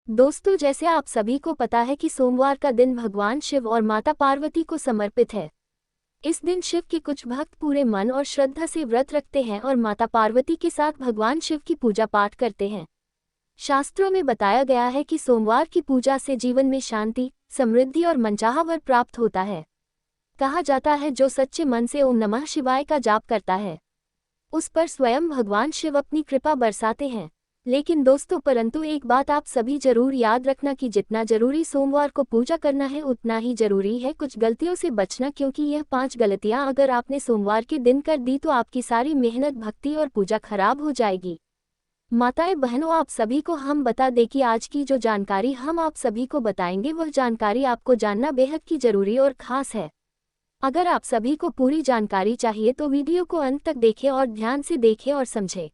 दोस्तों, जैसे आप सभी को पता है कि सोमवार का दिन भगवान शिव और माता पार्वती को समर्पित है। इस दिन शिव के कुछ भक्त पूरे मन और श्रद्धा से व्रत रखते हैं और माता पार्वती के साथ भगवान शिव की पूजा पाठ करते हैं। शास्त्रों में बताया गया है कि सोमवार की पूजा से जीवन में शांति, समृद्धि और मनचाहा वर प्राप्त होता है। कहा जाता है जो सच्चे मन से ओम नमः शिवाय का जाप करता है, उस पर स्वयं भगवान शिव अपनी कृपा बरसाते हैं। लेकिन दोस्तों, परंतु एक बात आप सभी जरूर याद रखना कि जितना जरूरी सोमवार को पूजा करना है उतना ही जरूरी है कुछ गलतियों से बचना, क्योंकि यह 5 गलतियां अगर आपने सोमवार के दिन कर दी तो आपकी सारी मेहनत, भक्ति और पूजा खराब हो जाएगी। माताएं बहनों, आप सभी को हम बता दें कि आज की जो जानकारी हम आप सभी को बताएंगे वह जानकारी आपको जानना बेहद की जरूरी और खास है। अगर आप सभी को पूरी जानकारी चाहिए तो वीडियो को अंत तक देखें और ध्यान से देखें और समझें,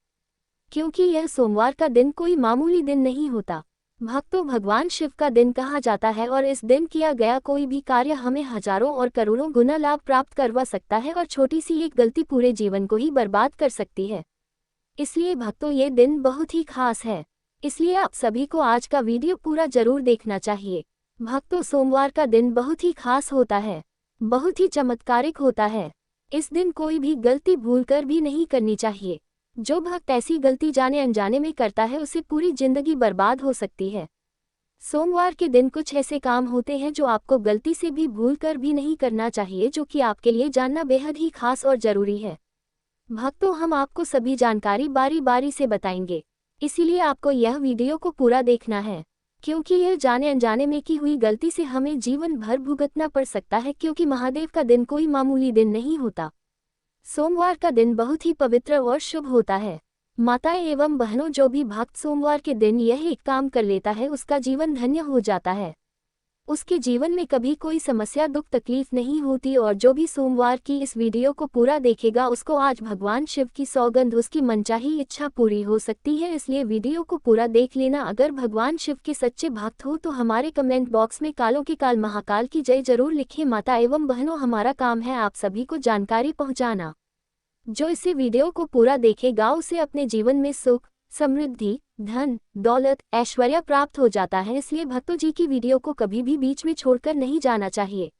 क्योंकि यह सोमवार का दिन कोई मामूली दिन नहीं होता। भक्तों, भगवान शिव का दिन कहा जाता है और इस दिन किया गया कोई भी कार्य हमें हजारों और करोड़ों गुना लाभ प्राप्त करवा सकता है और छोटी सी एक गलती पूरे जीवन को ही बर्बाद कर सकती है। इसलिए भक्तों, ये दिन बहुत ही खास है, इसलिए आप सभी को आज का वीडियो पूरा जरूर देखना चाहिए। भक्तों, सोमवार का दिन बहुत ही खास होता है, बहुत ही चमत्कारिक होता है। इस दिन कोई भी गलती भूलकर भी नहीं करनी चाहिए। जो भक्त ऐसी गलती जाने अनजाने में करता है उसे पूरी जिंदगी बर्बाद हो सकती है। सोमवार के दिन कुछ ऐसे काम होते हैं जो आपको गलती से भी भूलकर भी नहीं करना चाहिए, जो कि आपके लिए जानना बेहद ही खास और जरूरी है। भक्तों, हम आपको सभी जानकारी बारी बारी से बताएंगे, इसीलिए आपको यह वीडियो को पूरा देखना है, क्योंकि यह जाने अनजाने में की हुई गलती से हमें जीवन भर भुगतना पड़ सकता है, क्योंकि महादेव का दिन कोई मामूली दिन नहीं होता। सोमवार का दिन बहुत ही पवित्र और शुभ होता है। माताएं एवं बहनों, जो भी भक्त सोमवार के दिन यह एक काम कर लेता है उसका जीवन धन्य हो जाता है। उसके जीवन में कभी कोई समस्या, दुख, तकलीफ नहीं होती। और जो भी सोमवार की इस वीडियो को पूरा देखेगा उसको आज भगवान शिव की सौगंध, उसकी मनचाही इच्छा पूरी हो सकती है। इसलिए वीडियो को पूरा देख लेना। अगर भगवान शिव के सच्चे भक्त हो तो हमारे कमेंट बॉक्स में कालों के काल महाकाल की जय जरूर लिखें। माता एवं बहनों, हमारा काम है आप सभी को जानकारी पहुँचाना। जो इसे वीडियो को पूरा देखेगा उसे अपने जीवन में सुख, समृद्धि, धन, दौलत, ऐश्वर्य प्राप्त हो जाता है। इसलिए भक्तों जी की वीडियो को कभी भी बीच में छोड़कर नहीं जाना चाहिए।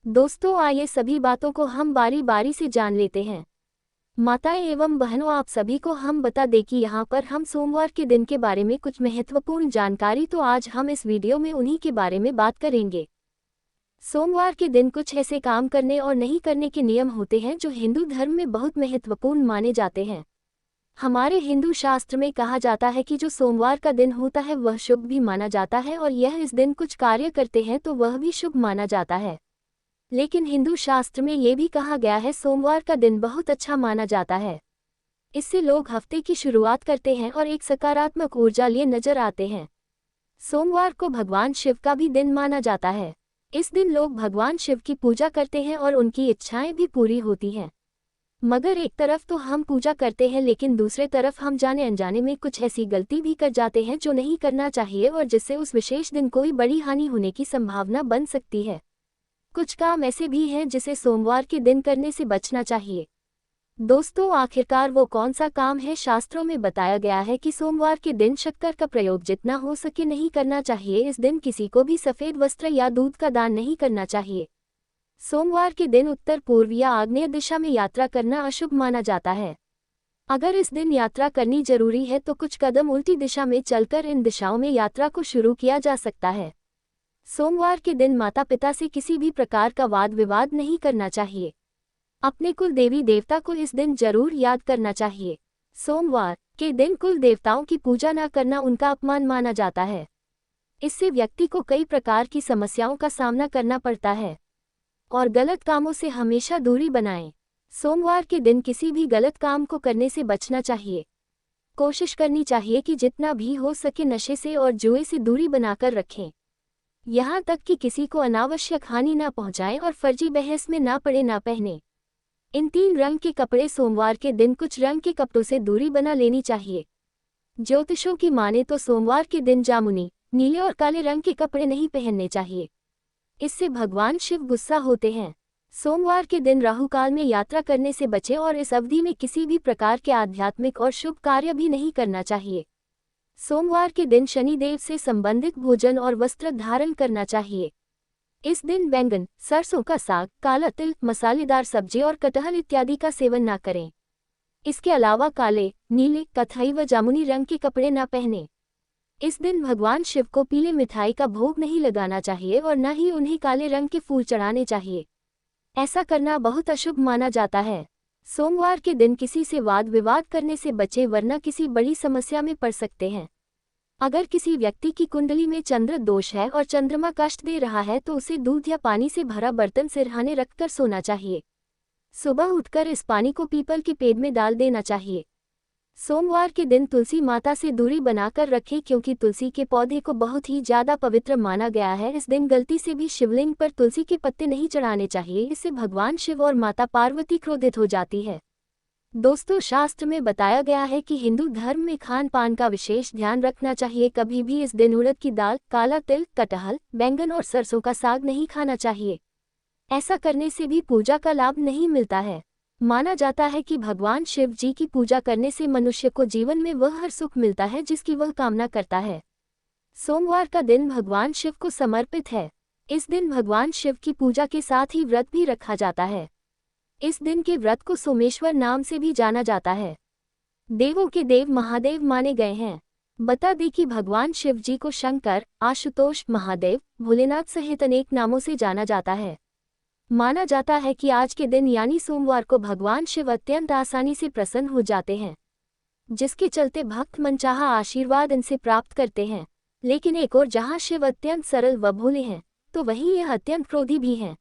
दोस्तों, आइए सभी बातों को हम बारी बारी से जान लेते हैं। माताएं एवं बहनों, आप सभी को हम बता दें कि यहाँ पर हम सोमवार के दिन के बारे में कुछ महत्वपूर्ण जानकारी, तो आज हम इस वीडियो में उन्हीं के बारे में बात करेंगे। सोमवार के दिन कुछ ऐसे काम करने और नहीं करने के नियम होते हैं जो हिंदू धर्म में बहुत महत्वपूर्ण माने जाते हैं। हमारे हिंदू शास्त्र में कहा जाता है कि जो सोमवार का दिन होता है वह शुभ भी माना जाता है, और यह इस दिन कुछ कार्य करते हैं तो वह भी शुभ माना जाता है। लेकिन हिंदू शास्त्र में ये भी कहा गया है सोमवार का दिन बहुत अच्छा माना जाता है। इससे लोग हफ्ते की शुरुआत करते हैं और एक सकारात्मक ऊर्जा लिए नजर आते हैं। सोमवार को भगवान शिव का भी दिन माना जाता है। इस दिन लोग भगवान शिव की पूजा करते हैं और उनकी इच्छाएं भी पूरी होती हैं। मगर एक तरफ तो हम पूजा करते हैं, लेकिन दूसरे तरफ हम जाने अनजाने में कुछ ऐसी गलती भी कर जाते हैं जो नहीं करना चाहिए और जिससे उस विशेष दिन कोई बड़ी हानि होने की संभावना बन सकती है। कुछ काम ऐसे भी हैं जिसे सोमवार के दिन करने से बचना चाहिए। दोस्तों, आखिरकार वो कौन सा काम है? शास्त्रों में बताया गया है कि सोमवार के दिन शक्कर का प्रयोग जितना हो सके नहीं करना चाहिए। इस दिन किसी को भी सफेद वस्त्र या दूध का दान नहीं करना चाहिए। सोमवार के दिन उत्तर, पूर्व या आग्नेय दिशा में यात्रा करना अशुभ माना जाता है। अगर इस दिन यात्रा करनी जरूरी है तो कुछ कदम उल्टी दिशा में चलकर इन दिशाओं में यात्रा को शुरू किया जा सकता है। सोमवार के दिन माता पिता से किसी भी प्रकार का वाद विवाद नहीं करना चाहिए। अपने कुल देवी देवता को इस दिन जरूर याद करना चाहिए। सोमवार के दिन कुल देवताओं की पूजा न करना उनका अपमान माना जाता है। इससे व्यक्ति को कई प्रकार की समस्याओं का सामना करना पड़ता है और गलत कामों से हमेशा दूरी बनाएं। सोमवार के दिन किसी भी गलत काम को करने से बचना चाहिए। कोशिश करनी चाहिए कि जितना भी हो सके नशे से और जुए से दूरी बनाकर रखें। यहाँ तक कि किसी को अनावश्यक हानि न पहुँचाएं और फर्जी बहस में ना पड़े, ना पहने। इन 3 रंग के कपड़े सोमवार के दिन कुछ रंग के कपड़ों से दूरी बना लेनी चाहिए। ज्योतिषों की माने तो सोमवार के दिन जामुनी, नीले और काले रंग के कपड़े नहीं पहनने चाहिए। इससे भगवान शिव गुस्सा होते हैं। सोमवार के दिन राहु काल में यात्रा करने से बचें और इस अवधि में किसी भी प्रकार के आध्यात्मिक और शुभ कार्य भी नहीं करना चाहिए। सोमवार के दिन शनिदेव से संबंधित भोजन और वस्त्र धारण करना चाहिए। इस दिन बैंगन, सरसों का साग, काला तिल, मसालेदार सब्जी और कटहल इत्यादि का सेवन न करें। इसके अलावा काले, नीले, कत्थई व जामुनी रंग के कपड़े न पहनें। इस दिन भगवान शिव को पीले मिठाई का भोग नहीं लगाना चाहिए और न ही उन्हें काले रंग के फूल चढ़ाने चाहिए। ऐसा करना बहुत अशुभ माना जाता है। सोमवार के दिन किसी से वाद विवाद करने से बचें वरना किसी बड़ी समस्या में पड़ सकते हैं। अगर किसी व्यक्ति की कुंडली में चंद्र दोष है और चंद्रमा कष्ट दे रहा है तो उसे दूध या पानी से भरा बर्तन सिरहाने रखकर सोना चाहिए। सुबह उठकर इस पानी को पीपल के पेड़ में डाल देना चाहिए। सोमवार के दिन तुलसी माता से दूरी बनाकर रखें क्योंकि तुलसी के पौधे को बहुत ही ज्यादा पवित्र माना गया है। इस दिन गलती से भी शिवलिंग पर तुलसी के पत्ते नहीं चढ़ाने चाहिए, इससे भगवान शिव और माता पार्वती क्रोधित हो जाती है। दोस्तों, शास्त्र में बताया गया है कि हिंदू धर्म में खान पान का विशेष ध्यान रखना चाहिए। कभी भी इस दिन उड़द की दाल, काला तिल, कटहल, बैंगन और सरसों का साग नहीं खाना चाहिए। ऐसा करने से भी पूजा का लाभ नहीं मिलता है। माना जाता है कि भगवान शिव जी की पूजा करने से मनुष्य को जीवन में वह हर सुख मिलता है जिसकी वह कामना करता है। सोमवार का दिन भगवान शिव को समर्पित है। इस दिन भगवान शिव की पूजा के साथ ही व्रत भी रखा जाता है। इस दिन के व्रत को सोमेश्वर नाम से भी जाना जाता है। देवों के देव महादेव माने गए हैं। बता दें कि भगवान शिव जी को शंकर, आशुतोष, महादेव, भोलेनाथ सहित अनेक नामों से जाना जाता है। माना जाता है कि आज के दिन यानी सोमवार को भगवान शिव अत्यंत आसानी से प्रसन्न हो जाते हैं, जिसके चलते भक्त मनचाहा आशीर्वाद इनसे प्राप्त करते हैं। लेकिन एक और जहां शिव अत्यंत सरल व भोले हैं, तो वहीं यह अत्यंत क्रोधी भी हैं।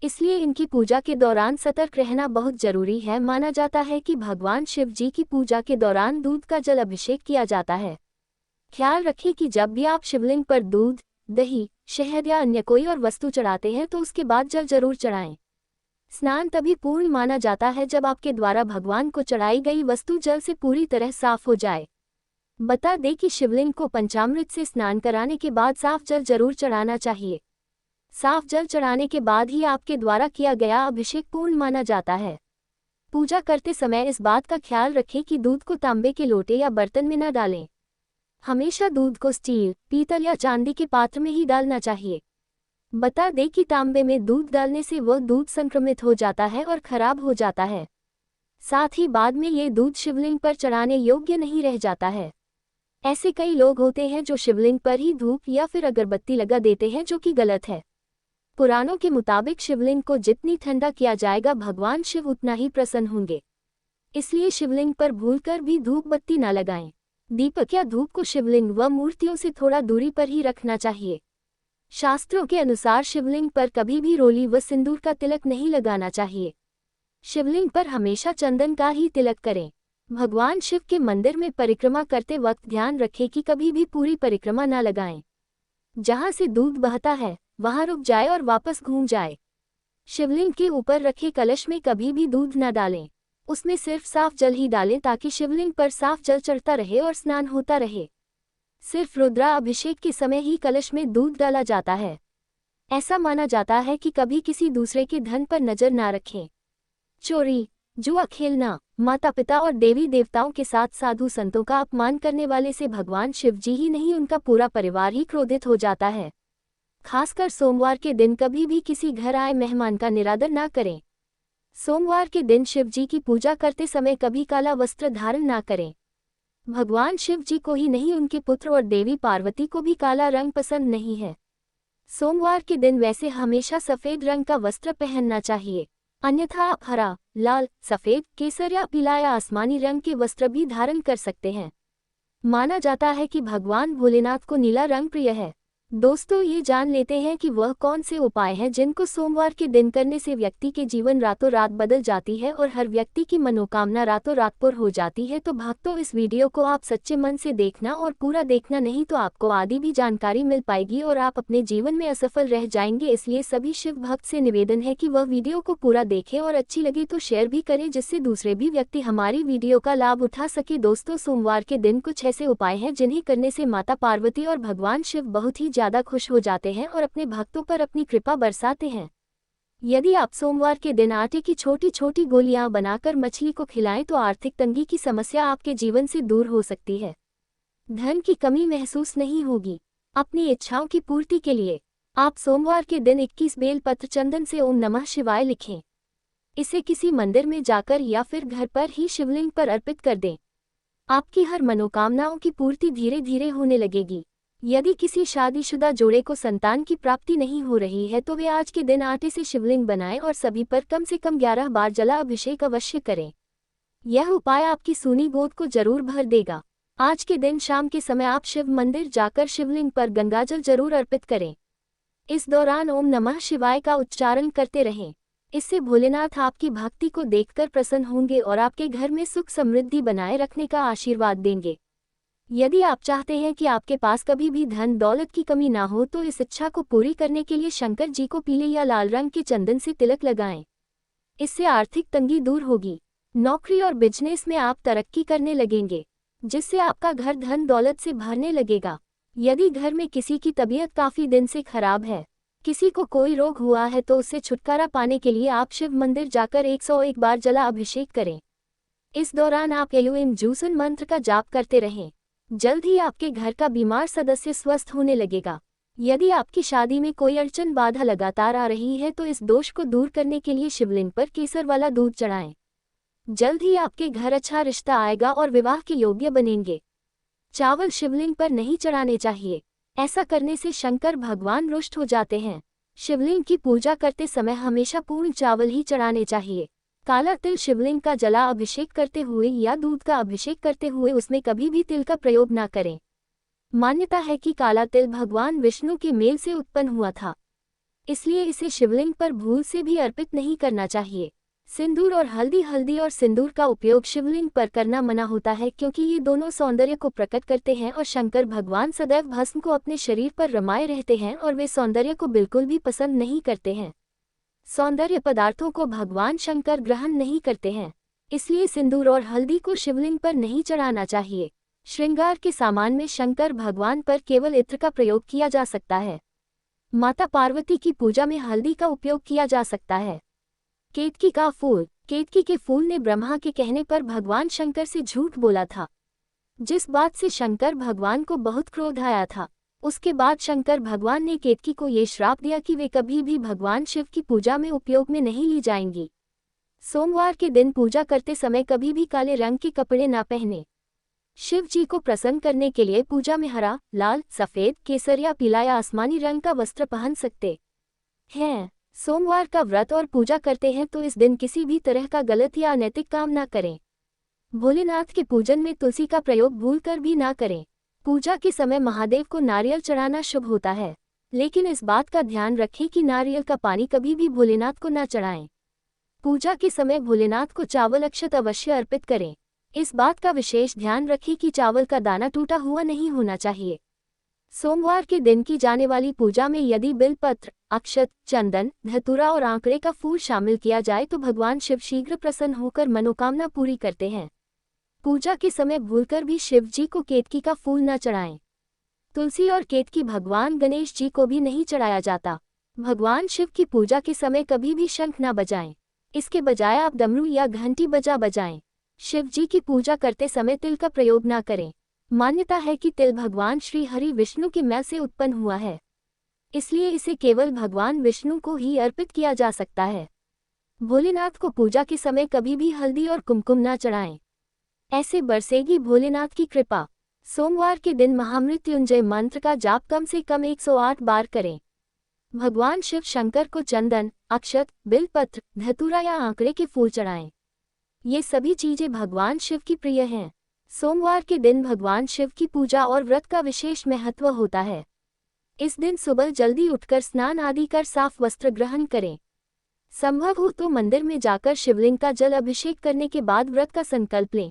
इसलिए इनकी पूजा के दौरान सतर्क रहना बहुत जरूरी है। माना जाता है कि भगवान शिव जी की पूजा के दौरान दूध का जल अभिषेक किया जाता है। ख्याल रखें कि जब भी आप शिवलिंग पर दूध, दही, शहद या अन्य कोई और वस्तु चढ़ाते हैं तो उसके बाद जल जरूर चढ़ाएं। स्नान तभी पूर्ण माना जाता है जब आपके द्वारा भगवान को चढ़ाई गई वस्तु जल से पूरी तरह साफ हो जाए। बता दें कि शिवलिंग को पंचामृत से स्नान कराने के बाद साफ जल जरूर चढ़ाना चाहिए। साफ जल चढ़ाने के बाद ही आपके द्वारा किया गया अभिषेक पूर्ण माना जाता है। पूजा करते समय इस बात का ख्याल रखें कि दूध को तांबे के लोटे या बर्तन में न डालें। हमेशा दूध को स्टील, पीतल या चांदी के पात्र में ही डालना चाहिए। बता दें कि तांबे में दूध डालने से वह दूध संक्रमित हो जाता है और खराब हो जाता है। साथ ही बाद में ये दूध शिवलिंग पर चढ़ाने योग्य नहीं रह जाता है। ऐसे कई लोग होते हैं जो शिवलिंग पर ही धूप या फिर अगरबत्ती लगा देते हैं, जो कि गलत है। पुराणों के मुताबिक शिवलिंग को जितनी ठंडा किया जाएगा भगवान शिव उतना ही प्रसन्न होंगे। इसलिए शिवलिंग पर भूलकर भी धूप बत्ती न लगाएं। दीपक या धूप को शिवलिंग व मूर्तियों से थोड़ा दूरी पर ही रखना चाहिए। शास्त्रों के अनुसार शिवलिंग पर कभी भी रोली व सिंदूर का तिलक नहीं लगाना चाहिए। शिवलिंग पर हमेशा चंदन का ही तिलक करें। भगवान शिव के मंदिर में परिक्रमा करते वक्त ध्यान रखें कि कभी भी पूरी परिक्रमा न लगाएं। जहां से दूध बहता है वहां रुक जाए और वापस घूम जाए। शिवलिंग के ऊपर रखे कलश में कभी भी दूध न डालें। उसमें सिर्फ साफ जल ही डालें ताकि शिवलिंग पर साफ जल चढ़ता रहे और स्नान होता रहे। सिर्फ रुद्रा अभिषेक के समय ही कलश में दूध डाला जाता है। ऐसा माना जाता है कि कभी किसी दूसरे के धन पर नजर ना रखें। चोरी, जुआ खेलना, माता पिता और देवी देवताओं के साथ साधु संतों का अपमान करने वाले से भगवान शिव जी ही नहीं उनका पूरा परिवार ही क्रोधित हो जाता है। खासकर सोमवार के दिन कभी भी किसी घर आए मेहमान का निरादर ना करें। सोमवार के दिन शिव जी की पूजा करते समय कभी काला वस्त्र धारण ना करें। भगवान शिव जी को ही नहीं उनके पुत्र और देवी पार्वती को भी काला रंग पसंद नहीं है। सोमवार के दिन वैसे हमेशा सफेद रंग का वस्त्र पहनना चाहिए, अन्यथा आप हरा, लाल, सफेद, केसर या पीला या आसमानी रंग के वस्त्र भी धारण कर सकते हैं। माना जाता है कि भगवान भोलेनाथ को नीला रंग प्रिय है। दोस्तों, ये जान लेते हैं कि वह कौन से उपाय हैं जिनको सोमवार के दिन करने से व्यक्ति के जीवन रातों रात बदल जाती है और हर व्यक्ति की मनोकामना रातों रात पूर्ण हो जाती है। तो भक्तों, इस वीडियो को आप सच्चे मन से देखना और पूरा देखना, नहीं तो आपको आधी भी जानकारी मिल पाएगी और आप अपने जीवन में असफल रह जाएंगे। इसलिए सभी शिव भक्त से निवेदन है कि वह वीडियो को पूरा देखें और अच्छी लगी तो शेयर भी करें, जिससे दूसरे भी व्यक्ति हमारी वीडियो का लाभ उठा सके। दोस्तों, सोमवार के दिन कुछ ऐसे उपाय हैं जिन्हें करने से माता पार्वती और भगवान शिव बहुत ही ज्यादा खुश हो जाते हैं और अपने भक्तों पर अपनी कृपा बरसाते हैं। यदि आप सोमवार के दिन आटे की छोटी छोटी गोलियां बनाकर मछली को खिलाएं तो आर्थिक तंगी की समस्या आपके जीवन से दूर हो सकती है। धन की कमी महसूस नहीं होगी। अपनी इच्छाओं की पूर्ति के लिए आप सोमवार के दिन 21 बेलपत्र चंदन से ओम नमः शिवाय लिखें। इसे किसी मंदिर में जाकर या फिर घर पर ही शिवलिंग पर अर्पित कर दें। आपकी हर मनोकामनाओं की पूर्ति धीरे धीरे होने लगेगी। यदि किसी शादीशुदा जोड़े को संतान की प्राप्ति नहीं हो रही है तो वे आज के दिन आटे से शिवलिंग बनाएं और सभी पर कम से कम 11 बार जला अभिषेक अवश्य करें। यह उपाय आपकी सूनी गोद को जरूर भर देगा। आज के दिन शाम के समय आप शिव मंदिर जाकर शिवलिंग पर गंगाजल जरूर अर्पित करें। इस दौरान ओम नमः शिवाय का उच्चारण करते रहें। इससे भोलेनाथ आपकी भक्ति को देखकर प्रसन्न होंगे और आपके घर में सुख समृद्धि बनाए रखने का आशीर्वाद देंगे। यदि आप चाहते हैं कि आपके पास कभी भी धन दौलत की कमी ना हो तो इस इच्छा को पूरी करने के लिए शंकर जी को पीले या लाल रंग के चंदन से तिलक लगाएं। इससे आर्थिक तंगी दूर होगी। नौकरी और बिजनेस में आप तरक्की करने लगेंगे, जिससे आपका घर धन दौलत से भरने लगेगा। यदि घर में किसी की तबीयत काफी दिन से खराब है, किसी को कोई रोग हुआ है तो उससे छुटकारा पाने के लिए आप शिव मंदिर जाकर 101 बार जला अभिषेक करें। इस दौरान आप एम जूसन मंत्र का जाप करते रहें। जल्द ही आपके घर का बीमार सदस्य स्वस्थ होने लगेगा। यदि आपकी शादी में कोई अड़चन बाधा लगातार आ रही है तो इस दोष को दूर करने के लिए शिवलिंग पर केसर वाला दूध चढ़ाएं। जल्द ही आपके घर अच्छा रिश्ता आएगा और विवाह के योग्य बनेंगे। चावल शिवलिंग पर नहीं चढ़ाने चाहिए। ऐसा करने से शंकर भगवान रुष्ट हो जाते हैं। शिवलिंग की पूजा करते समय हमेशा पूर्ण चावल ही चढ़ाने चाहिए। काला तिल शिवलिंग का जला अभिषेक करते हुए या दूध का अभिषेक करते हुए उसमें कभी भी तिल का प्रयोग न करें। मान्यता है कि काला तिल भगवान विष्णु के मेल से उत्पन्न हुआ था, इसलिए इसे शिवलिंग पर भूल से भी अर्पित नहीं करना चाहिए। सिंदूर और हल्दी और सिंदूर का उपयोग शिवलिंग पर करना मना होता है, क्योंकि ये दोनों सौंदर्य को प्रकट करते हैं और शंकर भगवान सदैव भस्म को अपने शरीर पर रमाए रहते हैं और वे सौंदर्य को बिल्कुल भी पसंद नहीं करते हैं। सौंदर्य पदार्थों को भगवान शंकर ग्रहण नहीं करते हैं, इसलिए सिंदूर और हल्दी को शिवलिंग पर नहीं चढ़ाना चाहिए। श्रृंगार के सामान में शंकर भगवान पर केवल इत्र का प्रयोग किया जा सकता है। माता पार्वती की पूजा में हल्दी का उपयोग किया जा सकता है। केतकी का फूल। केतकी के फूल ने ब्रह्मा के कहने पर भगवान शंकर से झूठ बोला था, जिस बात से शंकर भगवान को बहुत क्रोध आया था। उसके बाद शंकर भगवान ने केतकी को ये श्राप दिया कि वे कभी भी भगवान शिव की पूजा में उपयोग में नहीं ली जाएंगी। सोमवार के दिन पूजा करते समय कभी भी काले रंग के कपड़े ना पहने। शिव जी को प्रसन्न करने के लिए पूजा में हरा, लाल, सफेद, केसर या पीला या आसमानी रंग का वस्त्र पहन सकते हैं। सोमवार का व्रत और पूजा करते हैं तो इस दिन किसी भी तरह का गलत या अनैतिक काम ना करें। भोलेनाथ के पूजन में तुलसी का प्रयोग भूलकर भी ना करें। पूजा के समय महादेव को नारियल चढ़ाना शुभ होता है, लेकिन इस बात का ध्यान रखें कि नारियल का पानी कभी भी भोलेनाथ को न चढ़ाएं। पूजा के समय भोलेनाथ को चावल अक्षत अवश्य अर्पित करें। इस बात का विशेष ध्यान रखें कि चावल का दाना टूटा हुआ नहीं होना चाहिए। सोमवार के दिन की जाने वाली पूजा में यदि बिलपत्र, अक्षत, चंदन, धतूरा और आंकड़े का फूल शामिल किया जाए तो भगवान शिव शीघ्र प्रसन्न होकर मनोकामना पूरी करते हैं। पूजा के समय भूलकर भी शिव जी को केतकी का फूल न चढ़ाएं। तुलसी और केतकी भगवान गणेश जी को भी नहीं चढ़ाया जाता। भगवान शिव की पूजा के समय कभी भी शंख न बजाएं। इसके बजाय आप डमरू या घंटी बजाएं। शिव जी की पूजा करते समय तिल का प्रयोग न करें। मान्यता है कि तिल भगवान श्री हरि विष्णु के मैल से उत्पन्न हुआ है, इसलिए इसे केवल भगवान विष्णु को ही अर्पित किया जा सकता है। भोलेनाथ को पूजा के समय कभी भी हल्दी और कुमकुम न चढ़ाएं, ऐसे बरसेगी भोलेनाथ की कृपा। सोमवार के दिन महामृत्युंजय मंत्र का जाप कम से कम 108 बार करें। भगवान शिव शंकर को चंदन, अक्षत, बिलपत्र, धतूरा या आंकड़े के फूल चढ़ाएं। ये सभी चीजें भगवान शिव की प्रिय हैं। सोमवार के दिन भगवान शिव की पूजा और व्रत का विशेष महत्व होता है। इस दिन सुबह जल्दी उठकर स्नान आदि कर साफ वस्त्र ग्रहण करें। संभव हो तो मंदिर में जाकर शिवलिंग का जल अभिषेक करने के बाद व्रत का संकल्प लें।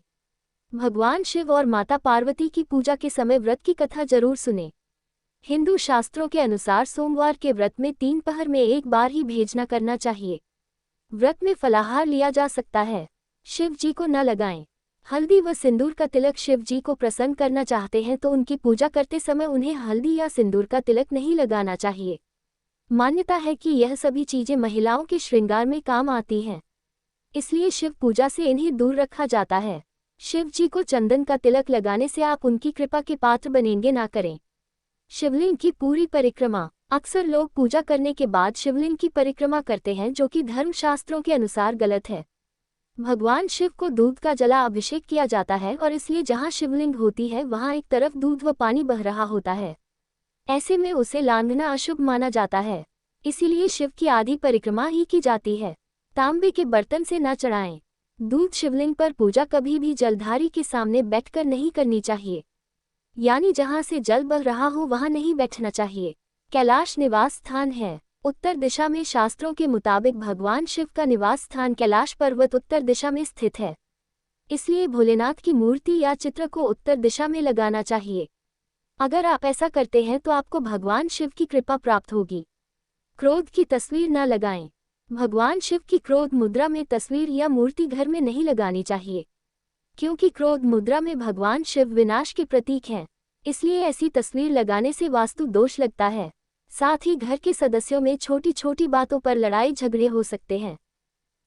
भगवान शिव और माता पार्वती की पूजा के समय व्रत की कथा जरूर सुनें। हिंदू शास्त्रों के अनुसार सोमवार के व्रत में 3 पहर में 1 बार ही भेजना करना चाहिए। व्रत में फलाहार लिया जा सकता है। शिव जी को न लगाएं। हल्दी व सिंदूर का तिलक। शिव जी को प्रसन्न करना चाहते हैं तो उनकी पूजा करते समय उन्हें हल्दी या सिंदूर का तिलक नहीं लगाना चाहिए। मान्यता है कि यह सभी चीजें महिलाओं के श्रृंगार में काम आती हैं, इसलिए शिव पूजा से इन्हें दूर रखा जाता है। शिव जी को चंदन का तिलक लगाने से आप उनकी कृपा के पात्र बनेंगे, ना करें। शिवलिंग की पूरी परिक्रमा। अक्सर लोग पूजा करने के बाद शिवलिंग की परिक्रमा करते हैं, जो कि धर्मशास्त्रों के अनुसार गलत है। भगवान शिव को दूध का जला अभिषेक किया जाता है और इसलिए जहाँ शिवलिंग होती है वहाँ एक तरफ दूध व पानी बह रहा होता है। ऐसे में उसे लांघना अशुभ माना जाता है। इसीलिए शिव की आधी परिक्रमा ही की जाती है। तांबे के बर्तन से न चढ़ाएं। दूध शिवलिंग पर पूजा कभी भी जलधारी के सामने बैठकर नहीं करनी चाहिए, यानी जहाँ से जल बह रहा हो वहाँ नहीं बैठना चाहिए। कैलाश निवास स्थान है। उत्तर दिशा में शास्त्रों के मुताबिक भगवान शिव का निवास स्थान कैलाश पर्वत उत्तर दिशा में स्थित है। इसलिए भोलेनाथ की मूर्ति या चित्र को उत्तर दिशा में लगाना चाहिए। अगर आप ऐसा करते हैं तो आपको भगवान शिव की कृपा प्राप्त होगी। क्रोध की तस्वीर न लगाएं। भगवान शिव की क्रोध मुद्रा में तस्वीर या मूर्ति घर में नहीं लगानी चाहिए, क्योंकि क्रोध मुद्रा में भगवान शिव विनाश के प्रतीक हैं। इसलिए ऐसी तस्वीर लगाने से वास्तु दोष लगता है। साथ ही घर के सदस्यों में छोटी छोटी बातों पर लड़ाई झगड़े हो सकते हैं।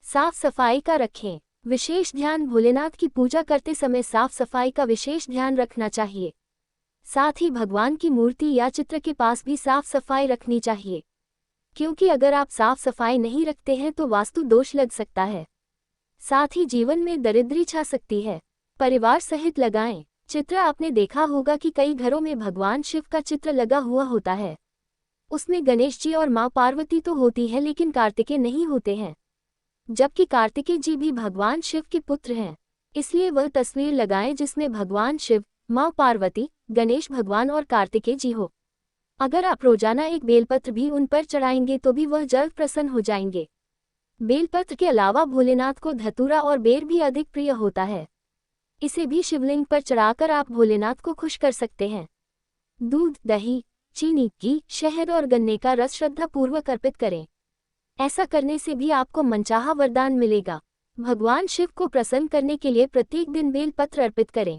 साफ सफाई का रखें विशेष ध्यान। भोलेनाथ की पूजा करते समय साफ सफाई का विशेष ध्यान रखना चाहिए। साथ ही भगवान की मूर्ति या चित्र के पास भी साफ सफाई रखनी चाहिए, क्योंकि अगर आप साफ सफाई नहीं रखते हैं तो वास्तु दोष लग सकता है। साथ ही जीवन में दरिद्री छा सकती है। परिवार सहित लगाएं चित्र। आपने देखा होगा कि कई घरों में भगवान शिव का चित्र लगा हुआ होता है। उसमें गणेश जी और मां पार्वती तो होती है, लेकिन कार्तिकेय नहीं होते हैं, जबकि कार्तिकेय जी भी भगवान शिव के पुत्र हैं। इसलिए वह तस्वीर लगाएं जिसमें भगवान शिव, मां पार्वती, गणेश भगवान और कार्तिकेय जी हो। अगर आप रोजाना एक बेलपत्र भी उन पर चढ़ाएंगे तो भी वह जल्द प्रसन्न हो जाएंगे। बेलपत्र के अलावा भोलेनाथ को धतूरा और बेर भी अधिक प्रिय होता है। इसे भी शिवलिंग पर चढ़ाकर आप भोलेनाथ को खुश कर सकते हैं। दूध, दही, चीनी, घी, शहद और गन्ने का रस श्रद्धापूर्वक अर्पित करें। ऐसा करने से भी आपको मनचाहा वरदान मिलेगा। भगवान शिव को प्रसन्न करने के लिए प्रत्येक दिन बेलपत्र अर्पित करें।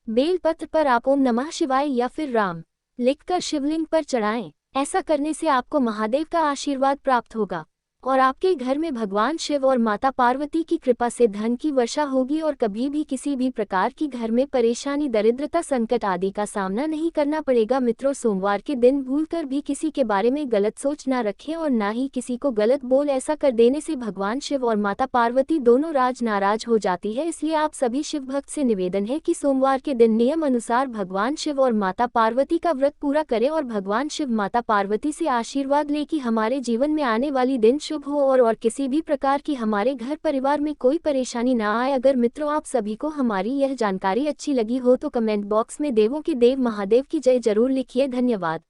बेलपत्र पर आप ओम नमः शिवाय या फिर राम लिखकर शिवलिंग पर चढ़ाएं। ऐसा करने से आपको महादेव का आशीर्वाद प्राप्त होगा और आपके घर में भगवान शिव और माता पार्वती की कृपा से धन की वर्षा होगी और कभी भी किसी भी प्रकार की घर में परेशानी, दरिद्रता, संकट आदि का सामना नहीं करना पड़ेगा। मित्रों, सोमवार के दिन भूलकर भी किसी के बारे में गलत सोच ना रखें और ना ही किसी को गलत बोल। ऐसा कर देने से भगवान शिव और माता पार्वती दोनों नाराज हो जाती है। इसलिए आप सभी शिव भक्त से निवेदन है कि सोमवार के दिन नियम अनुसार भगवान शिव और माता पार्वती का व्रत पूरा करें और भगवान शिव माता पार्वती से आशीर्वाद ले कि हमारे जीवन में आने वाली दिन शुभ हो और किसी भी प्रकार की हमारे घर परिवार में कोई परेशानी ना आए। अगर मित्रों आप सभी को हमारी यह जानकारी अच्छी लगी हो तो कमेंट बॉक्स में देवों के देव महादेव की जय जरूर लिखिए। धन्यवाद।